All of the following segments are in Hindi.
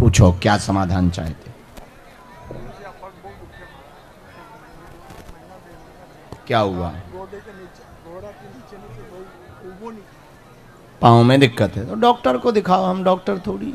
पूछो क्या समाधान चाहते? क्या हुआ? पाँव में दिक्कत है तो डॉक्टर को दिखाओ। हम डॉक्टर थोड़ी।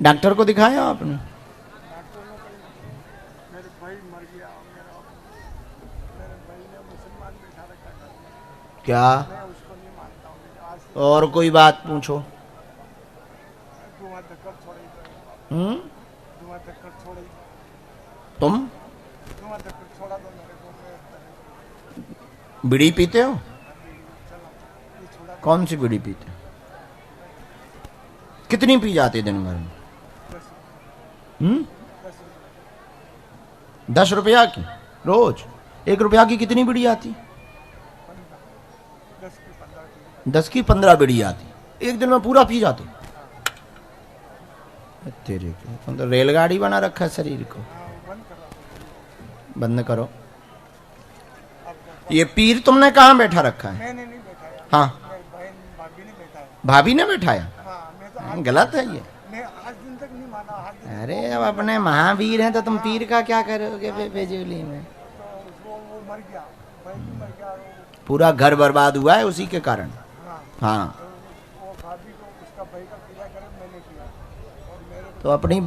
डॉक्टर को दिखाया आपने? क्या? और कोई बात पूछो। तुम बीड़ी पीते हो? कौन सी बीड़ी पीते हो? कितनी पी जाती दिन भर में? 10 रुपया की रोज? 1 रुपया की कितनी बीड़ी आती? 10 की 15 बीड़ी आती। एक दिन में पूरा पी जाते? तेरे को तो रेलगाड़ी बना रखा है शरीर को। बंद करो। ये पीर तुमने कहाँ बैठा रखा है? मैंने नहीं बैठाया। हाँ, भाभी ने बैठाया। भाभी ने बैठाया? हाँ, मैं तो गलत है ये। मैं आज दिन तक नहीं माना। आज दिन अरे अब अपने महावीर हैं तो तुम पीर का क्या करोगे बेजूली में? तो वो मर गया, भाई भी मर गया। पूरा घर बर्बाद हुआ है उसी के कारण। हाँ, हाँ, तो वो भाभी को उसका भाई का पूजा करे मैंने किया। और मेरे तो अपनी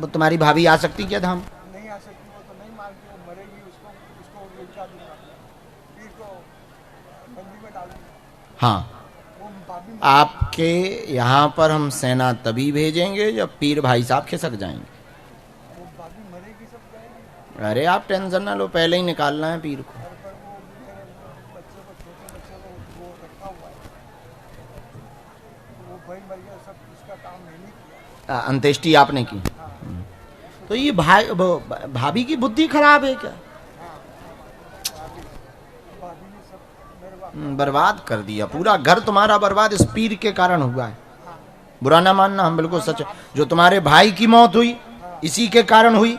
तुम्हारी भाभी आ सकती क्या धाम? नहीं आ सकती। वो तो नहीं मानती, वो मरेगी। उसको उल्टा दूंगा, पीर को बंदी में डाल दूंगा। हाँ, वो भाभी आपके यहाँ पर हम सेना तभी भेजेंगे जब पीर भाई साहब खिसक जाएंगे। वो भाभी मरेगी, सब जाएगी। अरे आप टेंशन ना लो, पहले ही निकालना है पीर को। पर वो मेरे बच्चे को, छोटे बच्चे को वो रखा हुआ है। वो भाई मर गया, सब उसका काम मैंने किया। अंत्येष्टि आपने की? तो ये भाभी की बुद्धि खराब है क्या? भाभी ने सब मेरे बर्बाद कर दिया पूरा घर तुम्हारा। बर्बाद इस पीर के कारण हुआ है। बुरा ना मानना, हम बिल्कुल सच। जो तुम्हारे भाई की मौत हुई इसी के कारण हुई।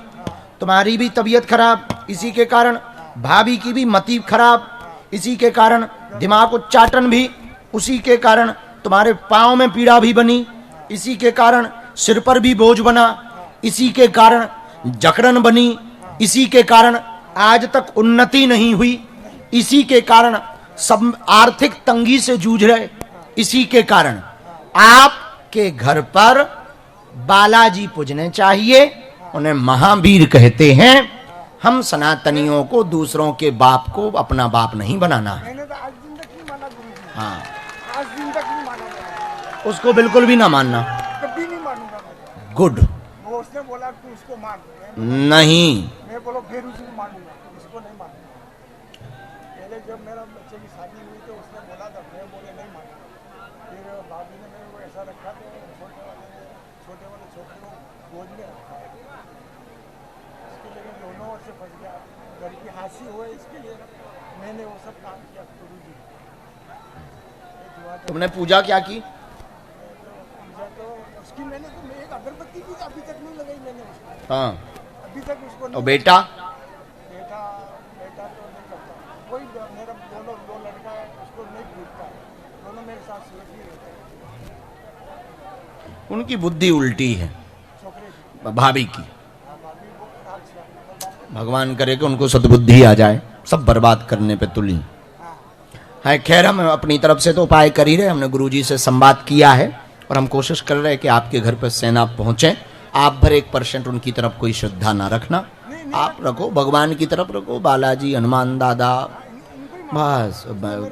तुम्हारी भी तबीयत खराब इसी के कारण। भाभी की भी मति खराब इसी के कारण। दिमाग उच्चाटन भी उसी के कारण। तुम्हारे पाँव में पीड़ा भी बनी इसी के कारण। सिर पर भी बोझ बना इसी के कारण। जकड़न बनी इसी के कारण। आज तक उन्नति नहीं हुई इसी के कारण। सब आर्थिक तंगी से जूझ रहे इसी के कारण। आपके घर पर बालाजी पूजने चाहिए। उन्हें महावीर कहते हैं। हम सनातनियों को दूसरों के बाप को अपना बाप नहीं बनाना है। मैंने तो आज दिन तक नहीं माना गुरुजी। हाँ, आज दिन तक नहीं माना मैंने। उसको बिल्कुल भी ना मानना। कभी नहीं मानूंगा मैं। गुड। वो उसने बोला तू उसको मान। नहीं, मैं बोलो फिर उसको मानूंगा, इसको नहीं मानूंगा। पहले जब मेरा बच्चे की शादी हुई तो उसने बोला था, मैं बोले नहीं माना। फिर भाभी ने मेरे को ऐसा रखा तो छोटे वाले छोटे को गोद में रखा। इसके लिए दोनों ओर से फंस गया। घर की हासी हुए इसके लिए मैंने वो सब काम किया। गुरुजी तुमने पूजा क्या की? पूजा तो उसकी मैंने तो एक अगरबत्ती की अभी तक नहीं लगाई मैंने उसको। हाँ, अभी तक उसको और नहीं। बेटा? बेटा बेटा तो नहीं करता। कोई मेरा दोनों दो लड़का है, उसको नहीं पूछता है। दोनों मेरे साथ सेफ ही रहते हैं। उनकी बुद्धि उल्टी है छोकरे की भाभी की। भाभी को खराब से भगवान करे कि उनको सद्बुद्धि आ जाए। सब बर्बाद करने पे तुली है। खैर, हम अपनी तरफ से तो उपाय कर ही रहे। हमने गुरुजी से संवाद किया है और हम कोशिश कर रहे हैं कि आपके घर पर सेना पहुंचे। आप भर 1% उनकी तरफ कोई श्रद्धा ना रखना। आप रखो, भगवान की तरफ रखो। बालाजी, हनुमान दादा, बस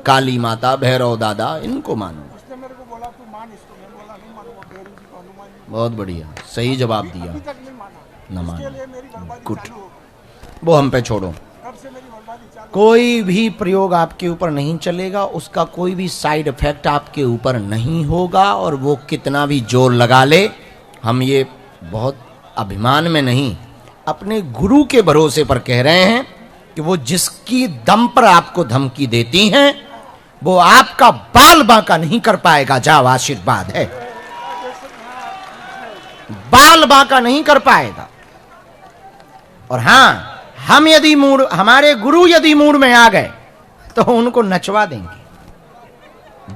काली माता, भैरव दादा, इनको मानो। उसने मेरे को बोला तू मान इसको। मैं बोला नहीं मानूंगा। भैरू जी को, हनुमान जी बहुत बढ़िया, सही जवाब दिया। अभी तक नहीं माना। न इसके मानो, लिए मेरी बर्बादी गुड। चालू हो गई। वो हम पे छोड़ो। कब से मेरी बर्बादी चालू। कोई भी प्रयोग आपके ऊपर नहीं चलेगा। उसका कोई भी साइड इफेक्ट आपके ऊपर नहीं होगा। और वो कितना भी जोर लगा ले, हम ये बहुत अभिमान में नहीं, अपने गुरु के भरोसे पर कह रहे हैं कि वो जिसकी दम पर आपको धमकी देती हैं वो आपका बाल बांका नहीं कर पाएगा। जाओ, आशीर्वाद है। बाल बांका नहीं कर पाएगा। और हाँ, हम यदि मूड, हमारे गुरु यदि मूड में आ गए तो उनको नचवा देंगे,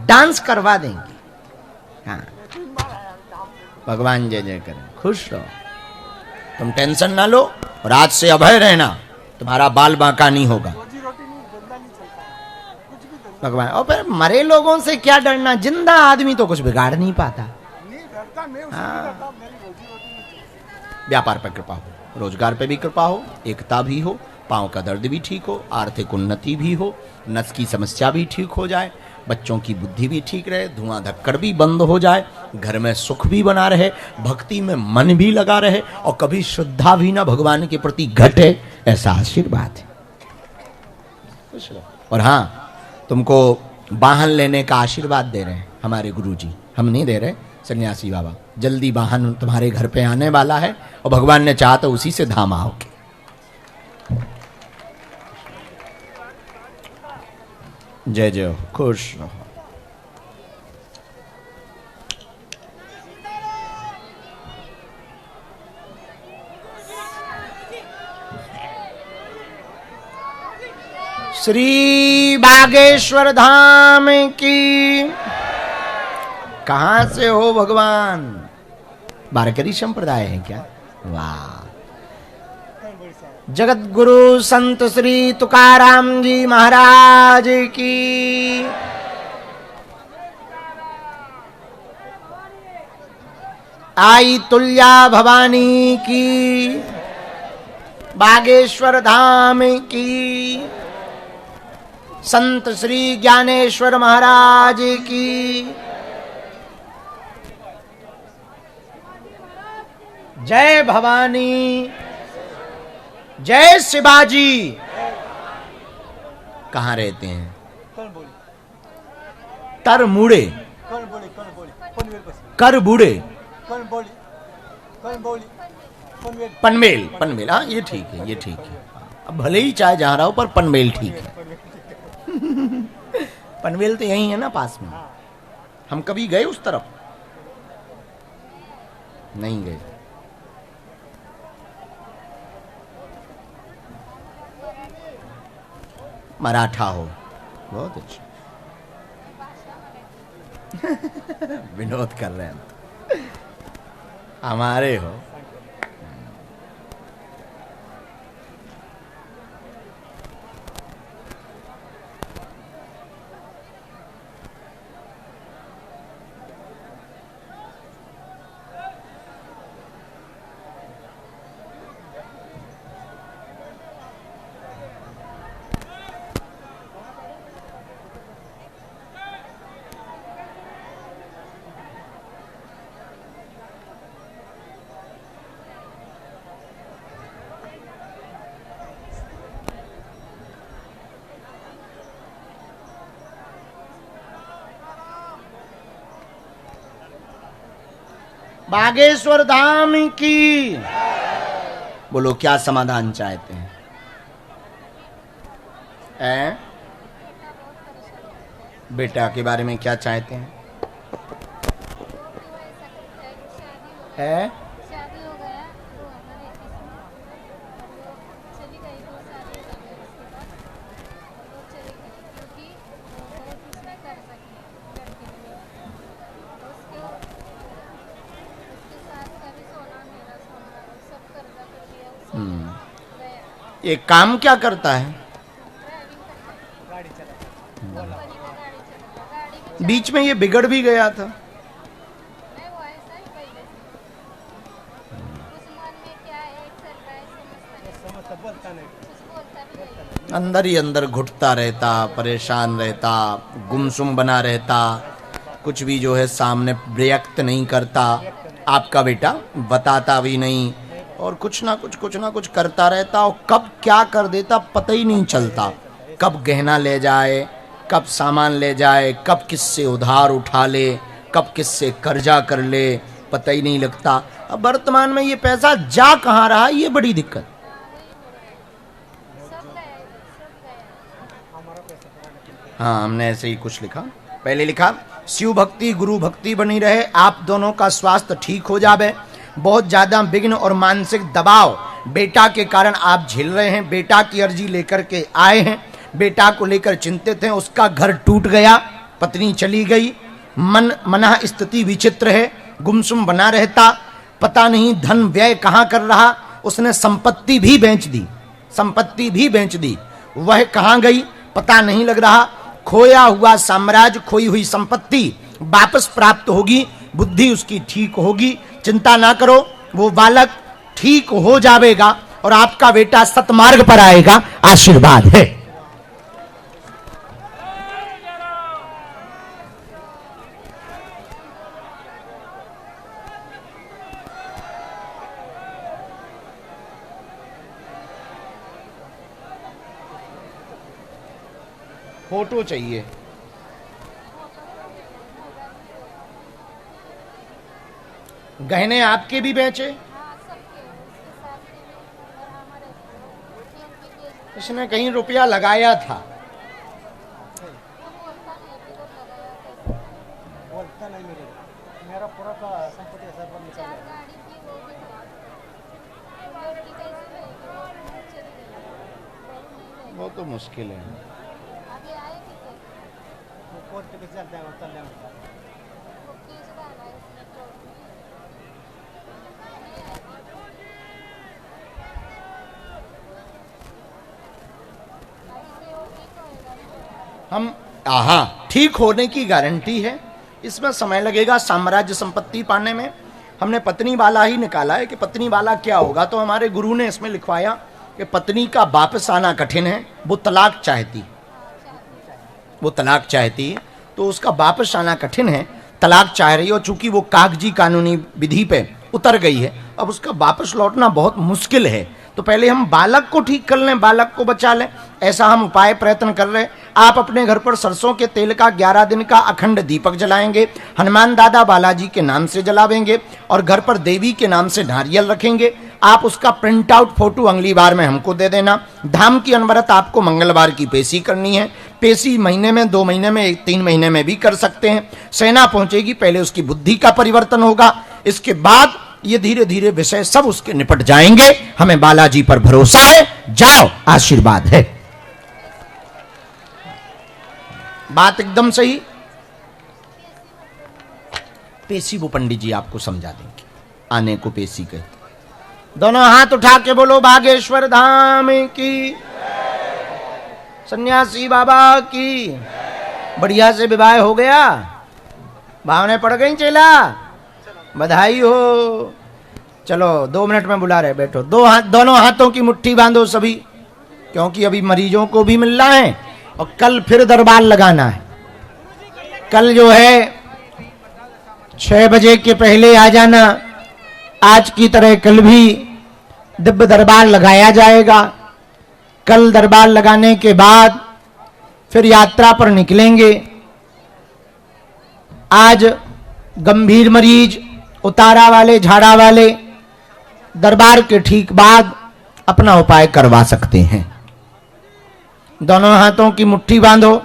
डांस करवा देंगे। हाँ, भगवान जय जय करें, खुश रहो, तुम टेंशन ना लो और आज से अभय रहना, तुम्हारा बाल बांका नहीं होगा। रोजी रोटी नहीं, धंधा नहीं चलता, कुछ भी धंधा भगवान, और फिर मरे लोगों से क्या डरना, जिंदा आदमी तो कुछ बिगाड़ नहीं पाता। नहीं डरता, मैं उससे नहीं डरता, मेरी रोजी रोटी नहीं चलती। व्यापार पर कृपा हो, रोजगार पे भी कृपा हो, एकता भी हो, पांव का दर्द भी ठीक हो, आर्थिक उन्नति भी हो, नस की समस्या भी ठीक हो जाए, बच्चों की बुद्धि भी ठीक रहे, धुआं धक्कड़ भी बंद हो जाए, घर में सुख भी बना रहे, भक्ति में मन भी लगा रहे और कभी श्रद्धा भी ना भगवान के प्रति घटे, ऐसा आशीर्वाद है। और हाँ, तुमको वाहन लेने का आशीर्वाद दे रहे हैं हमारे गुरुजी, हम नहीं दे रहे, सन्यासी बाबा। जल्दी वाहन तुम्हारे घर पे आने वाला है और भगवान ने चाहा तो उसी से धाम आओगे। जय जय हो, खुश रहो। श्री बागेश्वर धाम की। कहां से हो भगवान? वारकरी संप्रदाय है क्या? वाह। जगत गुरु संत श्री तुकाराम जी महाराज की। आई तुल्या भवानी की। बागेश्वर धाम की। संत श्री ज्ञानेश्वर महाराज की। जय भवानी, जय शिवाजी। कहाँ रहते हैं? तर मुड़े, कर बूढ़े, पनवेल। पनवेल, हाँ ये ठीक है, ये ठीक है। अब भले ही चाहे जहाँ रहो पर पनवेल ठीक है। पनवेल तो यही है ना पास में। हम कभी गए उस तरफ? नहीं गए। मराठा हो, बहुत अच्छा। विनोद कर रहे हैं हमारे हो। बागेश्वर धाम की। बोलो क्या समाधान चाहते हैं? बेटा के बारे में क्या चाहते हैं? शादी हो गया 2021 में, वो चली गई 2 साल हो गए उसके बाद, वो चली गई क्योंकि वो कुछ नहीं कर सकी लड़की के लिए। उसके साथ कभी सोना मेरा सोना सब कर्जा कर दिया, सब गया। एक काम क्या करता है? ड्राइविंग करता है, गाड़ी चलाता है, कंपनी में गाड़ी चलाता है, गाड़ी भी बीच में ये बिगड़ भी गया था। नहीं, वो ऐसा ही पहले से उस मन में क्या है, एक चलता है समझता नहीं, कुछ बोलता भी नहीं। अंदर ही अंदर घुटता रहता, परेशान रहता, गुमसुम बना रहता, कुछ भी जो है सामने व्यक्त नहीं करता। आपका बेटा बताता भी नहीं और कुछ ना कुछ करता रहता और कब क्या कर देता पता ही नहीं चलता। कब गहना ले जाए, कब सामान ले जाए, कब किससे उधार उठा ले, कब किससे कर्जा कर ले, पता ही नहीं लगता। अब वर्तमान में ये पैसा जा कहाँ रहा, ये बड़ी दिक्कत। हाँ, हमने ऐसे ही कुछ लिखा। पहले लिखा शिव भक्ति गुरु भक्ति बनी रहे, आप दोनों का स्वास्थ्य ठीक हो जावे। बहुत ज्यादा विघ्न और मानसिक दबाव बेटा के कारण आप झेल रहे हैं। बेटा की अर्जी लेकर के आए हैं, बेटा को लेकर चिंतित हैं। उसका घर टूट गया, पत्नी चली गई, मना स्थिति विचित्र है, गुमसुम बना रहता, पता नहीं धन व्यय कहां कर रहा। उसने संपत्ति भी बेच दी, संपत्ति भी बेच दी, वह कहां गई पता नहीं लग रहा। खोया हुआ साम्राज्य, खोई हुई संपत्ति वापस प्राप्त होगी, बुद्धि उसकी ठीक होगी, चिंता ना करो, वो बालक ठीक हो जाएगा और आपका बेटा सतमार्ग पर आएगा। आशीर्वाद है। फोटो चाहिए। गहने आपके भी बेचे? हाँ सबके, उसके साथ के भी और हमारे भी केस इसने कहीं रुपया लगाया था। वो बोलता नहीं कि तो लगाया कैसे। बोलता नहीं मेरा पूरा का संपत्ति ऐसा पर निकल 4 गया। गाड़ी थी वो भी गई। लड़की कैसे रहेगी, वो चली गई, बहू नहीं रहेगी। वो तो मुश्किल है। आगे आएगी क्या? वो कोर्ट के चलते हैं चल रहे हैं। वो केस डाला है उसने कोर्ट में, नहीं आएगी। अभी से वो ठीक होएगा ना। हम ठीक होने की गारंटी है, इसमें समय लगेगा साम्राज्य संपत्ति पाने में। हमने पत्नी वाला ही निकाला है कि पत्नी वाला क्या होगा, तो हमारे गुरु ने इसमें लिखवाया कि पत्नी का वापस आना कठिन है, वो तलाक चाहती, वो तलाक चाहती है, तो उसका वापस आना कठिन है, तलाक चाह रही है। और चूंकि वो कागजी कानूनी विधि पे उतर गई है, अब उसका वापस लौटना बहुत मुश्किल है। तो पहले हम बालक को ठीक कर लें, बालक को बचा लें, ऐसा हम उपाय प्रयत्न कर रहे हैं। आप अपने घर पर सरसों के तेल का 11 दिन का अखंड दीपक जलाएंगे, हनुमान दादा बालाजी के नाम से जलावेंगे और घर पर देवी के नाम से नारियल रखेंगे। आप उसका प्रिंट आउट फोटो अगली बार में हमको दे देना। धाम की अनवरत आपको मंगलवार की पेशी करनी है। पेशी महीने में, 2 महीने में, 3 महीने में भी कर सकते हैं। सेना पहुंचेगी, पहले उसकी बुद्धि का परिवर्तन होगा, इसके बाद ये धीरे धीरे विषय सब उसके निपट जाएंगे। हमें बालाजी पर भरोसा है। जाओ, आशीर्वाद है। बात एकदम सही। पेशी वो पंडित जी आपको समझा देंगे, आने को पेशी कहते। दोनों हाथ उठा के बोलो बागेश्वर धाम की, सन्यासी बाबा की। बढ़िया से विवाह हो गया, भावने पड़ गई चेला, बधाई हो। चलो 2 मिनट में बुला रहे, बैठो। दोनों हाथों की मुट्ठी बांधो सभी, क्योंकि अभी मरीजों को भी मिलना है और कल फिर दरबार लगाना है। कल जो है 6 बजे के पहले आ जाना। आज की तरह कल भी दिव्य दरबार लगाया जाएगा। कल दरबार लगाने के बाद फिर यात्रा पर निकलेंगे। आज गंभीर मरीज, उतारा वाले, झाड़ा वाले दरबार के ठीक बाद अपना उपाय करवा सकते हैं। दोनों हाथों की मुट्ठी बांधो।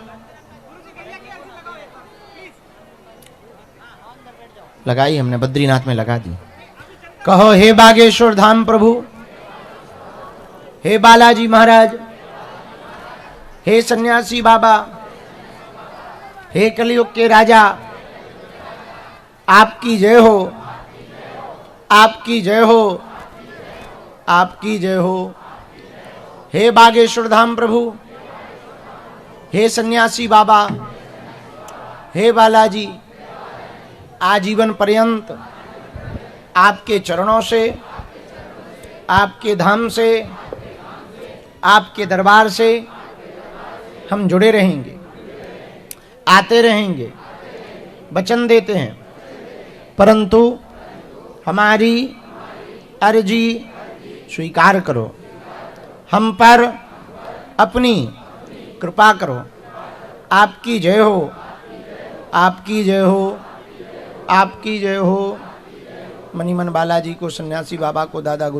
लगाई हमने, बद्रीनाथ में लगा दी। कहो, हे बागेश्वर धाम प्रभु, हे बालाजी महाराज, हे सन्यासी बाबा, हे कलयुग के राजा, आपकी जय हो, आपकी जय हो, आपकी जय हो। हे बागेश्वर धाम प्रभु, हे सन्यासी बाबा, हे बालाजी, आजीवन पर्यंत आपके चरणों से, आपके धाम से, आपके दरबार से हम जुड़े रहेंगे, आते रहेंगे। वचन देते हैं, परंतु हमारी अर्जी स्वीकार करो, हम पर अपनी कृपा करो। आपकी जय हो, आपकी जय हो, आपकी जय हो। मणिमन बालाजी को, सन्यासी बाबा को, दादा